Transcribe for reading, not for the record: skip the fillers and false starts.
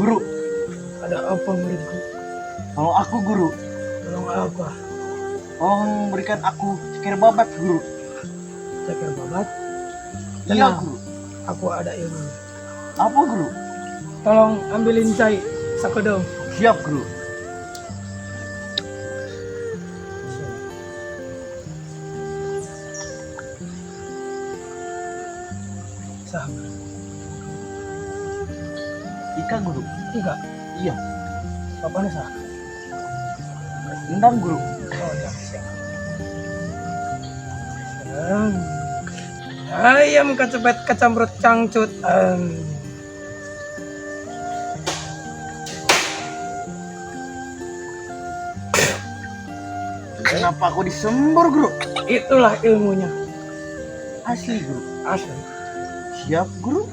Guru, Ada apa muridku? tolong aku guru. Tolong apa? Tolong berikan aku cekir babat guru. Cakar babat? Iya Tenang, guru. aku ada ilmu. Apa guru? Tolong ambilin cai sakodong. Siap guru. Sahabat. Ika guru. Tiga. Iya. Bapaknya sah. Endang guru. Oh ya, siap. Sekarang ayam kecepet kecambrut cangcut. Kenapa aku disembur guru? Itulah ilmunya. Asli guru. Asli. Siap guru.